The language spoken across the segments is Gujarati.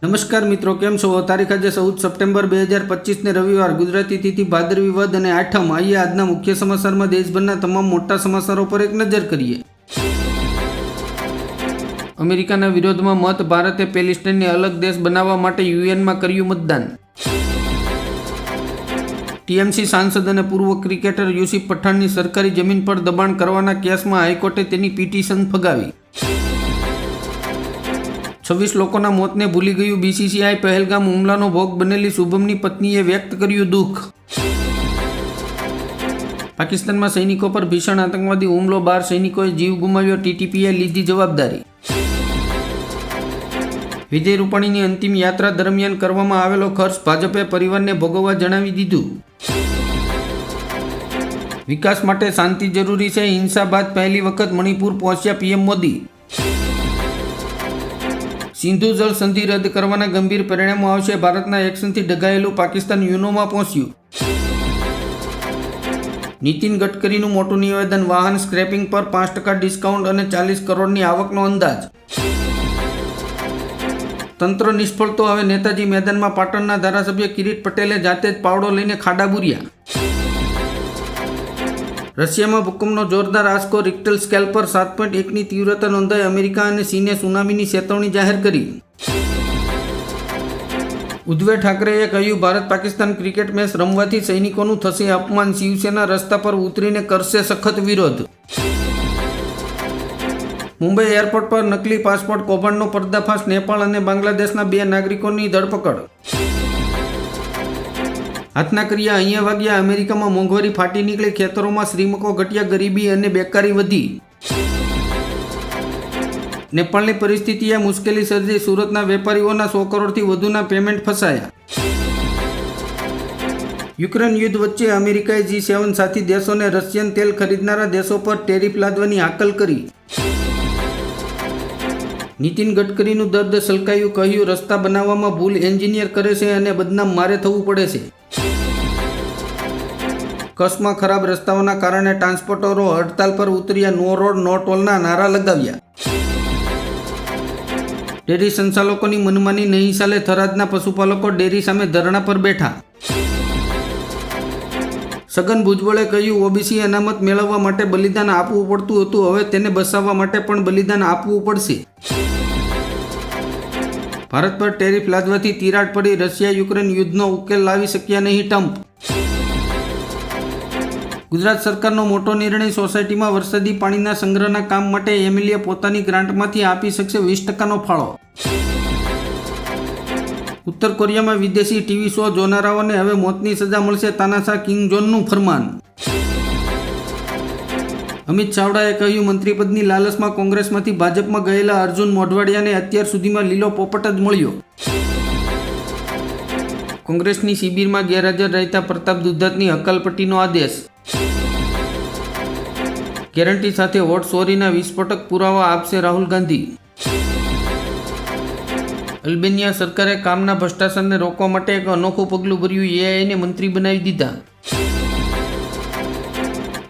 નમસ્કાર મિત્રો, કેમ છો? તારીખ આજે 14 સપ્ટેમ્બર 2025 ને રવિવાર, ગુજરાતી તિથિ ભાદરવી વદ અને આઠમ. આઈએ આજના મુખ્ય સમાચારમાં દેશભરના તમામ મોટા સમાચારો પર એક નજર કરીએ. અમેરિકાના વિરોધમાં મત. ભારતે પેલેસ્ટાઇનને અલગ દેશ બનાવવા માટે યુએનમાં કર્યું મતદાન. ટીએમસી સાંસદ અને પૂર્વ ક્રિકેટર યુસુફ પઠાણની સરકારી જમીન પર દબાણ કરવાના કેસમાં હાઈકોર્ટે તેની પિટિશન ફગાવી. 26 લોકોના મોતને ભૂલી ગયું બીસીસીઆઈ. પહેલગામ હુમલાનો ભોગ બનેલી શુભમની પત્નીએ વ્યક્ત કર્યું દુઃખ. પાકિસ્તાનમાં સૈનિકો પર ભીષણ આતંકવાદી હુમલો. 12 સૈનિકોએ જીવ ગુમાવ્યો. ટીટીપીએ લીધી જવાબદારી. વિજય રૂપાણીની અંતિમ યાત્રા દરમિયાન કરવામાં આવેલો ખર્ચ ભાજપે પરિવારને ભોગવવા જણાવી દીધું. વિકાસ માટે શાંતિ જરૂરી છે. હિંસા બાદ પહેલી વખત મણિપુર પહોંચ્યા પીએમ મોદી. સિંધુ જળ સંધિ રદ કરવાના ગંભીર પરિણામો આવશે. ભારતના એક્શનથી ડઘાયેલું પાકિસ્તાન યુનોમાં પહોંચ્યું. નીતિન ગડકરીનું મોટું નિવેદન. વાહન સ્ક્રેપિંગ પર 5% ડિસ્કાઉન્ટ અને 40 કરોડની આવકનો અંદાજ. તંત્ર નિષ્ફળ તો હવે નેતાજી મેદાનમાં. પાટણના ધારાસભ્ય કિરીટ પટેલે જાતે જ પાવડો લઈને ખાડા બુર્યા. રશિયામાં ભૂકંપનો જોરદાર આંચકો. રિક્ટર સ્કેલ પર 7.1ની તીવ્રતા નોંધાઈ. અમેરિકા અને ચીને સુનામીની ચેતવણી જાહેર કરી. ઉદ્ધવ ઠાકરેએ કહ્યું, ભારત પાકિસ્તાન ક્રિકેટ મેચ રમવાથી સૈનિકોનું થશે અપમાન. શિવસેના રસ્તા પર ઉતરીને કરશે સખત વિરોધ. મુંબઈ એરપોર્ટ પર નકલી પાસપોર્ટ કૌભાંડનો પર્દાફાશ. નેપાળ અને બાંગ્લાદેશના 2 નાગરિકોની ધરપકડ. હાથના કર્યા અહીંયા વાગ્યા. અમેરિકામાં મોંઘવારી ફાટી નીકળી. ખેતરોમાં શ્રીમકો ઘટ્યા. ગરીબી અને બેકારી વધી. નેપાળની પરિસ્થિતિએ મુશ્કેલી સર્જી. સુરતના વેપારીઓના 100 કરોડથી વધુના પેમેન્ટ ફસાયા. યુક્રેન યુદ્ધ વચ્ચે અમેરિકાએ G7 સાથી દેશોને રશિયન તેલ ખરીદનારા દેશો પર ટેરિફ લાદવાની હાકલ કરી. નીતિન ગડકરીનું દર્દ સલકાયું. કહ્યું, રસ્તા બનાવવામાં ભૂલ એન્જિનિયર કરે છે અને બદનામ મારે થવું પડે છે. કચ્છમાં ખરાબ રસ્તાઓના કારણે ટ્રાન્સપોર્ટરો હડતાલ પર ઉતર્યા. નો રોડ નો ટોલના નારા લગાવ્યા. ડેરી સંચાલકોની મનમાની નહીં ચાલે. થરાદના પશુપાલકો ડેરી સામે ધરણા પર બેઠા. છગન ભુજબળે કહ્યું, ઓબીસી અનામત મેળવવા માટે બલિદાન આપવું પડતું હતું. હવે તેને બચાવવા માટે પણ બલિદાન આપવું પડશે. ભારત પર ટેરિફ લાદવાથી તિરાડ પડી. રશિયા યુક્રેન યુદ્ધનો ઉકેલ લાવી શક્યા નહીં ટ્રમ્પ. ગુજરાત સરકારનો મોટો નિર્ણય. સોસાયટીમાં વરસાદી પાણીના સંગ્રહના કામ માટે એમએલએ પોતાની ગ્રાન્ટમાંથી આપી શકશે 20%નો ફાળો. ઉત્તર કોરિયામાં વિદેશી ટીવી શો જોનારાઓને હવે મોતની સજા મળશે. તાનાશાહ કિંગ જોનનું ફરમાન. અમિત ચાવડાએ કહ્યું, મંત્રીપદની લાલચમાં કોંગ્રેસમાંથી ભાજપમાં ગયેલા અર્જુન મોઢવાડિયાને અત્યાર સુધીમાં લીલો પોપટ જ મળ્યો. કોંગ્રેસની શિબિરમાં ગેરહાજર રહેતા પ્રતાપ દુધાતની હકાલપટ્ટીનો આદેશ. ગેરંટી સાથે વોટ ચોરીના વિસ્ફોટક પુરાવા આપશે રાહુલ ગાંધી. અલ્બેનિયા સરકારે કામના ભ્રષ્ટાચારને રોકવા માટે એક અનોખું પગલું ભર્યું. એઆઈને મંત્રી બનાવી દીધા.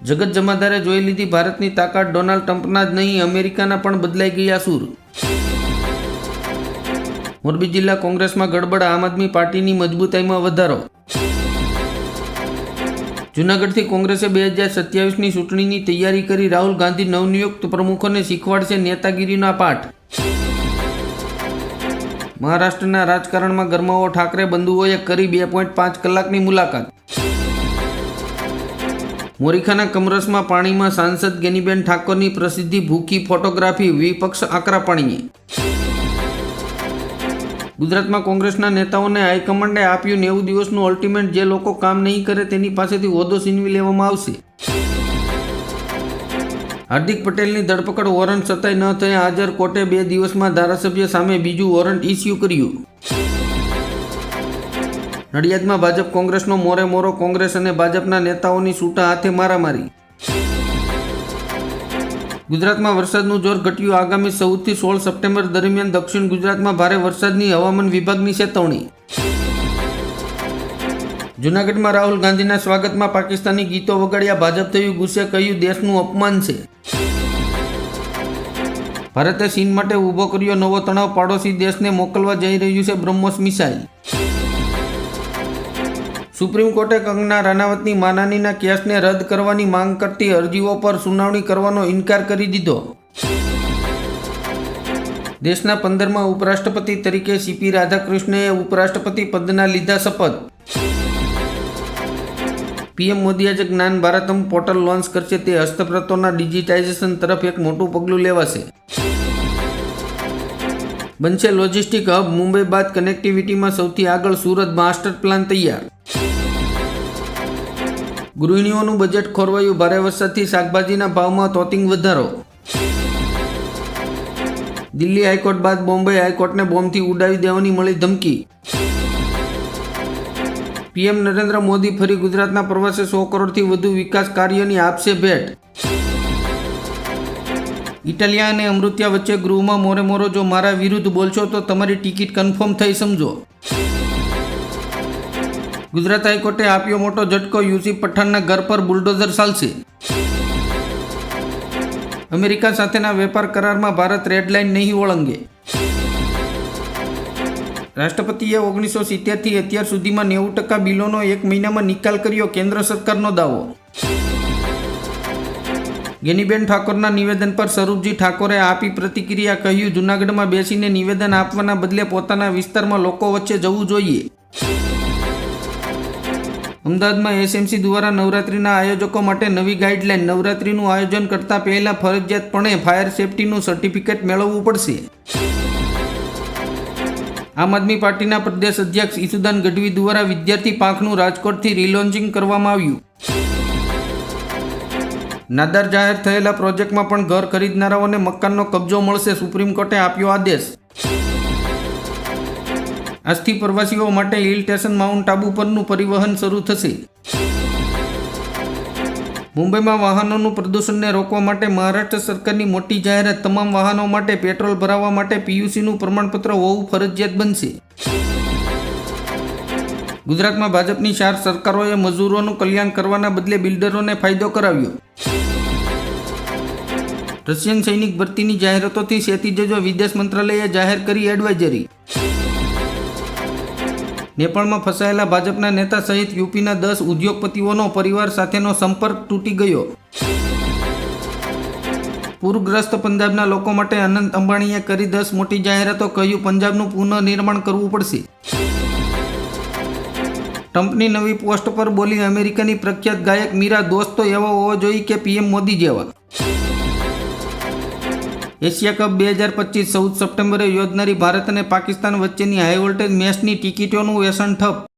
જગત જમાદારે જોઈ લીધી ભારતની તાકાત. ડોનાલ્ડ ટ્રમ્પના જ નહીં, અમેરિકાના પણ બદલાઈ ગયા સૂર. મોરબી જિલ્લા કોંગ્રેસમાં ગડબડ. આમ આદમી પાર્ટીની મજબૂતાઈમાં વધારો. જૂનાગઢથી કોંગ્રેસે 2027ની ચૂંટણીની તૈયારી કરી. રાહુલ ગાંધી નવનિયુક્ત પ્રમુખોને શીખવાડશે નેતાગીરીના પાઠ. મહારાષ્ટ્રના રાજકારણમાં ગરમાવો. ઠાકરે બંધુઓએ કરી 2.5 કલાકની મુલાકાત. મોરીખાના કમરસમાં પાણીમાં સાંસદ ગેનીબેન ઠાકોરની પ્રસિદ્ધિ ભૂખી ફોટોગ્રાફી. વિપક્ષ આકરા પાણીએ. ગુજરાતમાં કોંગ્રેસના નેતાઓને હાઈકમાન્ડે આપ્યું 90 દિવસનું અલ્ટિમેટ. જે લોકો કામ નહીં કરે તેની પાસેથી હોદ્દો છીનવી લેવામાં આવશે. હાર્દિક પટેલની ધરપકડ. વોરંટ છતાંય ન થયા હાજર. કોર્ટે 2 દિવસમાં ધારાસભ્ય સામે બીજું વોરંટ ઇસ્યુ કર્યું. નડિયાદમાં ભાજપ કોંગ્રેસનો મોરે મોરો. કોંગ્રેસ અને ભાજપના નેતાઓની છૂટા હાથે મારામારી. ગુજરાતમાં વરસાદનું જોર ઘટ્યું. આગામી 14થી 16 સપ્ટેમ્બર દરમિયાન દક્ષિણ ગુજરાતમાં ભારે વરસાદની હવામાન વિભાગની ચેતવણી. જૂનાગઢમાં રાહુલ ગાંધીના સ્વાગતમાં પાકિસ્તાની ગીતો વગાડ્યા. ભાજપ થયું ગુસ્સે. કહ્યું, દેશનું અપમાન છે. ભારતે ચીન માટે ઊભો કર્યો નવો તણાવ, પાડોશી દેશને મોકલવા જઈ રહ્યું છે બ્રહ્મોસ મિસાઇલ. સુપ્રીમ કોર્ટે કંગના રાણાવતની માનહાનિના કેસને રદ કરવાની માંગ કરતી અરજીઓ પર સુનાવણી કરવાનો ઇનકાર કરી દીધો. દેશના 15મા ઉપરાષ્ટ્રપતિ તરીકે સીપી રાધાકૃષ્ણએ ઉપરાષ્ટ્રપતિ પદના લીધા શપથ. પીએમ મોદી આજે જ્ઞાન ભારતમ પોર્ટલ લોન્ચ કરશે. તે હસ્તપ્રતોના ડિજિટાઇઝેશન તરફ એક મોટું પગલું લેવાશે. બનશે લોજિસ્ટિક હબ. મુંબઈ બાદ કનેક્ટિવિટીમાં સૌથી આગળ સુરત. માસ્ટર પ્લાન તૈયાર. ગૃહિણીઓનું બજેટ ખોરવાયું. ભારે વરસાદથી શાકભાજીના ભાવમાં તોતિંગ વધારો. દિલ્હી હાઈકોર્ટ બાદ બોમ્બે હાઈકોર્ટને બોમ્બથી ઉડાવી દેવાની મળી ધમકી. પીએમ નરેન્દ્ર મોદી ફરી ગુજરાતના પ્રવાસે 100 કરોડથી વધુ વિકાસ કાર્યોની આપશે ભેટ. ઇટાલિયા અને અમૃત્યા વચ્ચે ગૃહમાં મોરે મોરો. જો મારા વિરુદ્ધ બોલશો તો તમારી ટિકિટ કન્ફર્મ થઈ સમજો. ગુજરાત હાઈકોર્ટે આપ્યો મોટો ઝટકો. યુસુફ પઠાણના ઘર પર બુલડોઝર ચાલશે. અમેરિકા સાથેના વેપાર કરારમાં ભારત રેડ લાઇન નહીં ઓળંગે. રાષ્ટ્રપતિએ 1970થી અત્યાર સુધીમાં 90% બિલોનો 1 મહિનામાં નિકાલ કર્યો. કેન્દ્ર સરકારનો દાવો. ગેનીબેન ઠાકોરના નિવેદન પર સ્વરૂપજી ઠાકોરે આપી પ્રતિક્રિયા. કહ્યું, જૂનાગઢમાં બેસીને નિવેદન આપવાના બદલે પોતાના વિસ્તારમાં લોકો વચ્ચે જવું જોઈએ. અમદાવાદમાં એસએમસી દ્વારા નવરાત્રિના આયોજકો માટે નવી ગાઈડલાઇન. નવરાત્રિનું આયોજન કરતા પહેલા ફરજિયાતપણે ફાયર સેફટીનું સર્ટિફિકેટ મેળવવું પડશે. આમ આદમી પાર્ટીના પ્રદેશ અધ્યક્ષ ઈસુદાન ગઢવી દ્વારા વિદ્યાર્થી પાંખનું રાજકોટથી રિલોન્ચિંગ કરવામાં આવ્યું. નાદાર જાહેર થયેલા પ્રોજેક્ટમાં પણ ઘર ખરીદનારાઓને મકાનનો કબજો મળશે. સુપ્રીમ કોર્ટે આપ્યો આદેશ. આજથી પ્રવાસીઓ માટે હિલ સ્ટેશન માઉન્ટ આબુ પરનું પરિવહન શરૂ થશે. મુંબઈમાં વાહનોનું પ્રદૂષણને રોકવા માટે મહારાષ્ટ્ર સરકારની મોટી જાહેરાત. તમામ વાહનો માટે પેટ્રોલ ભરાવવા માટે પીયુસીનું પ્રમાણપત્ર હોવું ફરજિયાત બનશે. ગુજરાતમાં ભાજપની 4 સરકારોએ મજૂરોનું કલ્યાણ કરવાના બદલે બિલ્ડરોને ફાયદો કરાવ્યો. રશિયન સૈનિક ભરતીની જાહેરાતોથી ચેતી જજો. વિદેશ મંત્રાલયે જાહેર કરી એડવાઇઝરી. નેપાળમાં ફસાયેલા ભાજપના નેતા સહિત યુપીના 10 ઉદ્યોગપતિઓનો પરિવાર સાથેનો સંપર્ક તૂટી ગયો. પૂરગ્રસ્ત પંજાબના લોકો માટે અનંત અંબાણીએ કરી 10 મોટી જાહેરાતો. કહ્યું, પંજાબનું પુનઃનિર્માણ કરવું પડશે. ટ્રમ્પની નવી પોસ્ટ પર બોલી અમેરિકાની પ્રખ્યાત ગાયક મીરા, દોસ્ત તો એવા હોવો જોઈએ કે પીએમ મોદી જેવા. એશિયા કપ 2025 14 સપ્ટેમ્બરે યોજાનારી ભારત અને પાકિસ્તાન વચ્ચેની હાઈ વોલ્ટેજ મેચની ટિકિટોનું વેચાણ ઠપ.